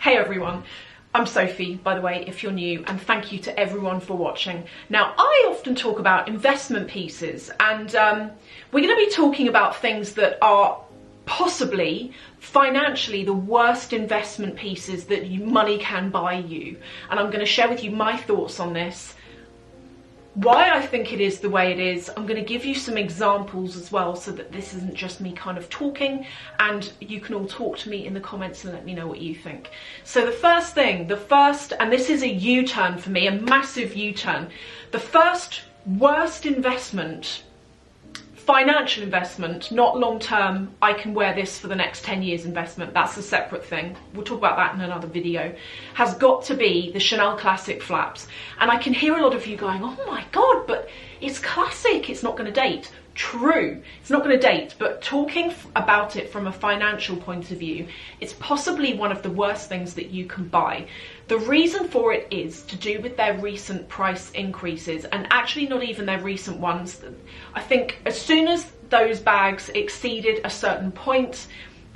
Hey everyone, I'm Sophie, by the way, if you're new, and thank you to everyone for watching. Now, I often talk about investment pieces, and we're going to be talking about things that are possibly financially the worst investment pieces that money can buy you. And I'm going to share with you my thoughts on this, why I think it is the way it is. I'm going to give you some examples as well, so that this isn't just me kind of talking, and you can all talk to me in the comments and let me know what you think. So the first thing, and this is a U-turn for me, a massive U-turn. The first worst investment, financial investment, not long-term, I can wear this for the next 10 years investment, that's a separate thing, we'll talk about that in another video, has got to be the Chanel Classic flaps. And I can hear a lot of you going, oh my god, but it's classic, it's not going to date. True, it's not going to date, but talking about it from a financial point of view, it's possibly one of the worst things that you can buy. The reason for it is to do with their recent price increases, and actually not even their recent ones. I think as soon as those bags exceeded a certain point,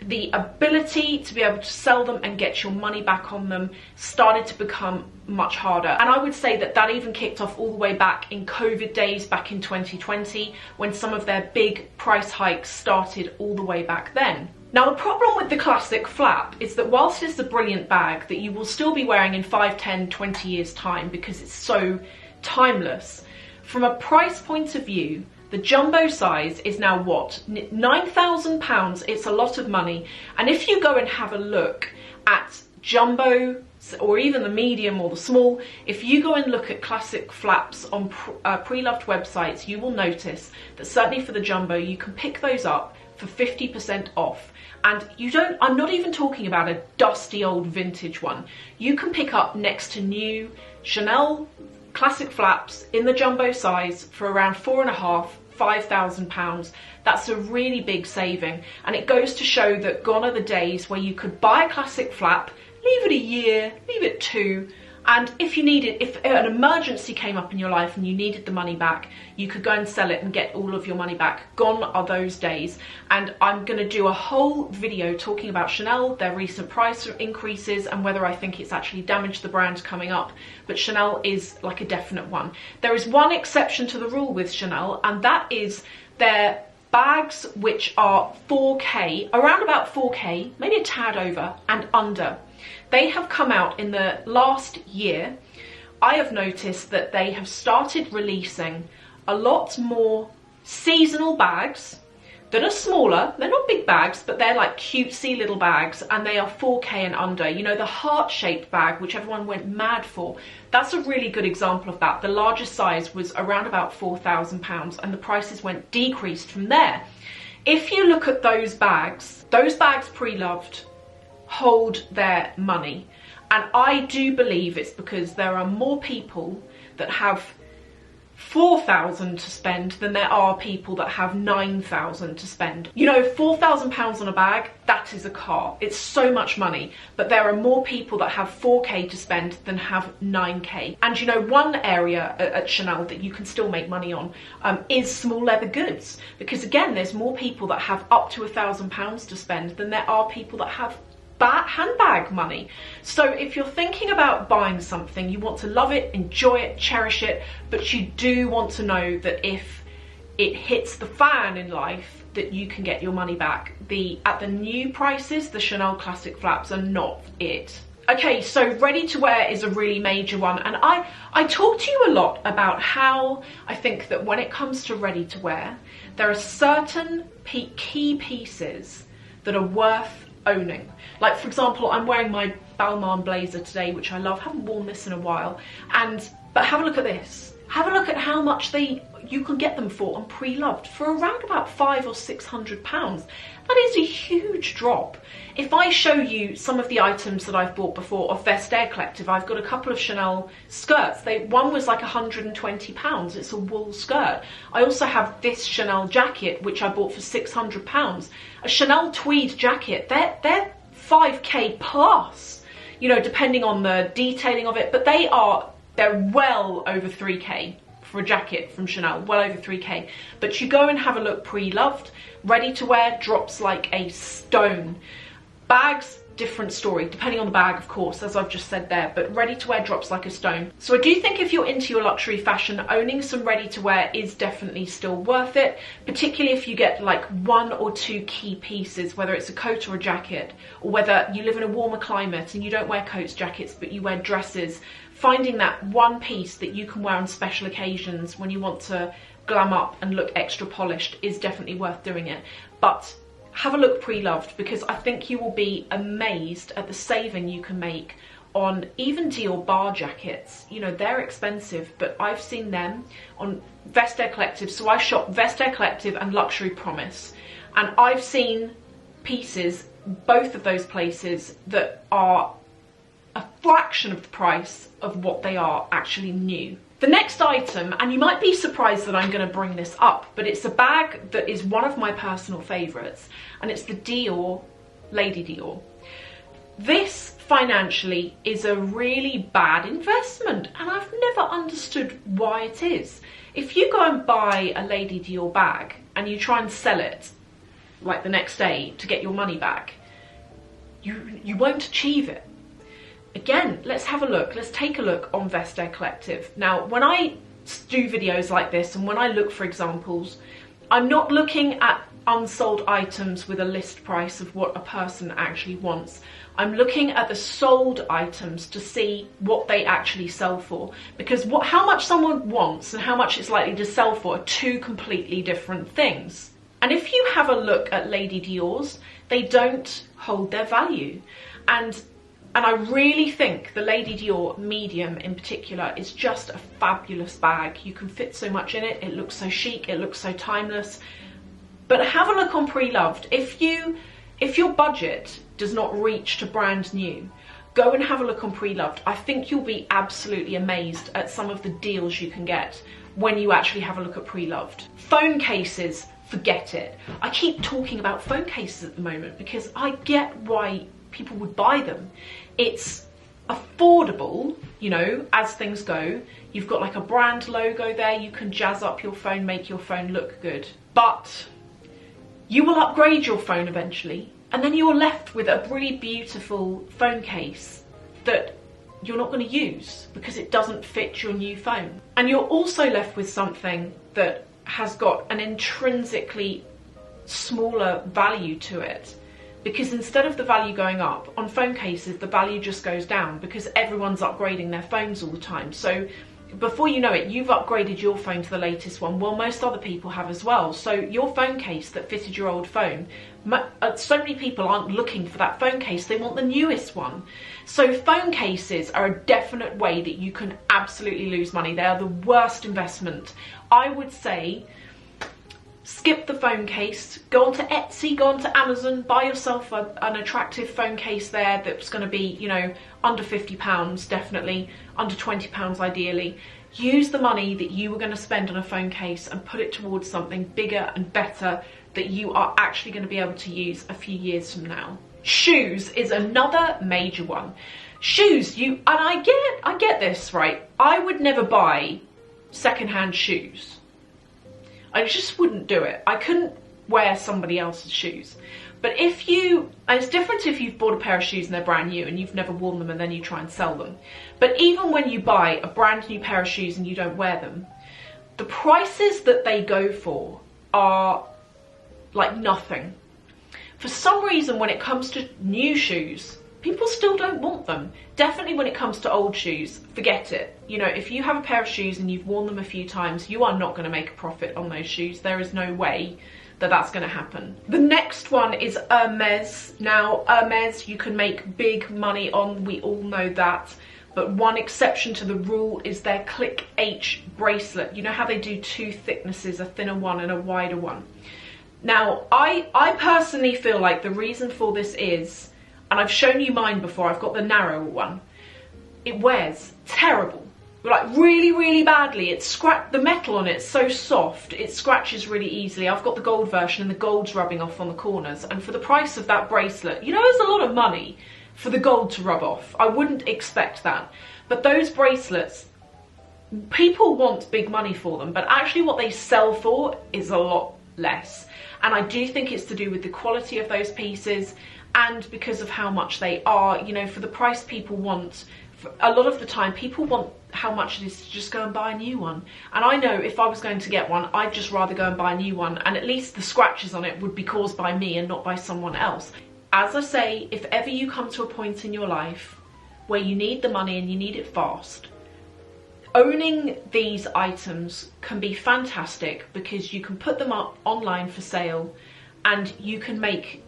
the ability to be able to sell them and get your money back on them started to become much harder. And I would say that that even kicked off all the way back in COVID days, back in 2020, when some of their big price hikes started all the way back then. Now, the problem with the Classic flap is that whilst it's a brilliant bag that you will still be wearing in 5, 10, 20 years time because it's so timeless, from a price point of view, the jumbo size is now what? £9,000, it's a lot of money. And if you go and have a look at jumbo, or even the medium or the small, if you go and look at Classic flaps on pre-loved websites, you will notice that certainly for the jumbo, you can pick those up for 50% off. And you don't, I'm not even talking about a dusty old vintage one. You can pick up next to new Chanel Classic flaps in the jumbo size for around £4,500, £5,000. That's a really big saving, and it goes to show that gone are the days where you could buy a Classic flap, leave it a year, leave it 2, and if you needed, if an emergency came up in your life and you needed the money back, you could go and sell it and get all of your money back. Gone are those days. And I'm going to do a whole video talking about Chanel, their recent price increases, and whether I think it's actually damaged the brand coming up. But Chanel is like a definite one. There is one exception to the rule with Chanel, and that is their bags, which are 4K, around about 4K, maybe a tad over and under. They have come out in the last year. I have noticed that they have started releasing a lot more seasonal bags that are smaller. They're not big bags, but they're like cutesy little bags, and they are 4K and under. You know, the heart-shaped bag, which everyone went mad for, that's a really good example of that. The largest size was around about £4,000, and the prices went decreased from there. If you look at those bags pre-loved hold their money, and I do believe it's because there are more people that have £4,000 to spend than there are people that have £9,000 to spend. You know, £4,000 on a bag, that is a car. It's so much money, but there are more people that have 4K to spend than have 9K. And you know, one area at Chanel that you can still make money on is small leather goods, because again, there's more people that have up to £1,000 to spend than there are people that have handbag money. So if you're thinking about buying something, you want to love it, enjoy it, cherish it, but you do want to know that if it hits the fan in life, that you can get your money back. At the new prices, the Chanel Classic flaps are not it. Okay, so ready to wear is a really major one, and I talk to you a lot about how I think that when it comes to ready to wear, there are certain key pieces that are worth owning. Like, for example, I'm wearing my BALMAIN blazer today, which I love. Haven't worn this in a while, but have a look at this. Have a look at how much you can get them for on pre-loved, for around about £500 or £600. That is a huge drop. If I show you some of the items that I've bought before of Vestiaire Collective, I've got a couple of Chanel skirts. One was like £120. It's a wool skirt. I also have this Chanel jacket, which I bought for £600. A Chanel tweed jacket, they're 5K plus, you know, depending on the detailing of it, but they're well over 3K for a jacket from Chanel, well over 3K. But you go and have a look pre-loved, ready to wear, drops like a stone. Bags, different story, depending on the bag, of course, as I've just said there, but ready to wear drops like a stone. So I do think if you're into your luxury fashion, owning some ready to wear is definitely still worth it, particularly if you get like 1 or 2 key pieces, whether it's a coat or a jacket, or whether you live in a warmer climate and you don't wear coats, jackets, but you wear dresses. Finding that one piece that you can wear on special occasions when you want to glam up and look extra polished is definitely worth doing it. But have a look pre-loved, because I think you will be amazed at the saving you can make on even DIOR bar jackets. You know, they're expensive, but I've seen them on Vestiaire Collective. So I shop Vestiaire Collective and Luxury Promise, and I've seen pieces, both of those places, that are a fraction of the price of what they are actually new. The next item, and you might be surprised that I'm going to bring this up, but it's a bag that is one of my personal favourites, and it's the DIOR Lady DIOR. This financially is a really bad investment, and I've never understood why it is. If you go and buy a Lady DIOR bag and you try and sell it like the next day to get your money back, you won't achieve it. Again, let's have a look. Let's take a look on Vestiaire Collective. Now, when I do videos like this and when I look for examples, I'm not looking at unsold items with a list price of what a person actually wants. I'm looking at the sold items to see what they actually sell for, because how much someone wants and how much it's likely to sell for are 2 completely different things. And if you have a look at Lady DIORs, they don't hold their value. And I really think the Lady DIOR medium in particular is just a fabulous bag. You can fit so much in it. It looks so chic. It looks so timeless. But have a look on pre-loved. If your budget does not reach to brand new, go and have a look on pre-loved. I think you'll be absolutely amazed at some of the deals you can get when you actually have a look at pre-loved. Phone cases, forget it. I keep talking about phone cases at the moment because I get why people would buy them. It's affordable, you know, as things go. You've got like a brand logo there. You can jazz up your phone, make your phone look good. But you will upgrade your phone eventually, and then you're left with a really beautiful phone case that you're not going to use because it doesn't fit your new phone. And you're also left with something that has got an intrinsically smaller value to it, because instead of the value going up, on phone cases the value just goes down because everyone's upgrading their phones all the time. So before you know it, you've upgraded your phone to the latest one. Well, most other people have as well. So your phone case that fitted your old phone, so many people aren't looking for that phone case, they want the newest one. So phone cases are a definite way that you can absolutely lose money. They are the worst investment. I would say skip the phone case, go onto Etsy, go onto Amazon, buy yourself an attractive phone case there that's going to be, you know, under £50, definitely, under £20 ideally. Use the money that you were going to spend on a phone case and put it towards something bigger and better that you are actually going to be able to use a few years from now. Shoes is another major one. Shoes, and I get this, right? I would never buy secondhand shoes. I just wouldn't do it. I couldn't wear somebody else's shoes. But and it's different if you've bought a pair of shoes and they're brand new and you've never worn them and then you try and sell them. But even when you buy a brand new pair of shoes and you don't wear them, the prices that they go for are like nothing. For some reason, when it comes to new shoes, people still don't want them. Definitely when it comes to old shoes, forget it. You know, if you have a pair of shoes and you've worn them a few times, you are not going to make a profit on those shoes. There is no way that that's going to happen. The next one is HERMES. Now, HERMES you can make big money on, we all know that. But one exception to the rule is their CLIC H bracelet. You know how they do 2 thicknesses, a thinner one and a wider one. Now, I personally feel like the reason for this is, and I've shown you mine before, I've got the narrower one. It wears terrible, like really, really badly. The metal on it's so soft, it scratches really easily. I've got the gold version and the gold's rubbing off on the corners. And for the price of that bracelet, you know, it's a lot of money for the gold to rub off. I wouldn't expect that. But those bracelets, people want big money for them, but actually what they sell for is a lot less. And I do think it's to do with the quality of those pieces and because of how much they are, you know, for the price people want. A lot of the time people want how much it is to just go and buy a new one, and I know if I was going to get one, I'd just rather go and buy a new one, and at least the scratches on it would be caused by me and not by someone else. As I say, if ever you come to a point in your life where you need the money and you need it fast, owning these items can be fantastic, because you can put them up online for sale and you can make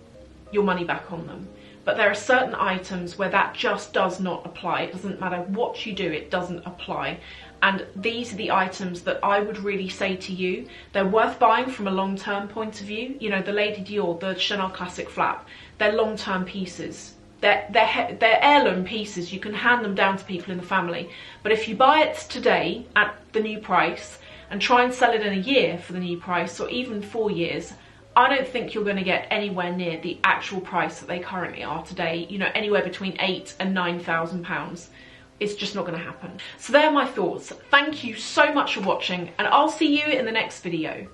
your money back on them. But there are certain items where that just does not apply. It doesn't matter what you do, it doesn't apply. And these are the items that I would really say to you, they're worth buying from a long-term point of view. You know, the Lady Dior, the Chanel Classic Flap, they're long-term pieces. They're heirloom pieces. You can hand them down to people in the family. But if you buy it today at the new price and try and sell it in a year for the new price, or even 4 years, I don't think you're going to get anywhere near the actual price that they currently are today, you know, anywhere between £8,000 and £9,000. It's just not going to happen. So there are my thoughts. Thank you so much for watching, and I'll see you in the next video.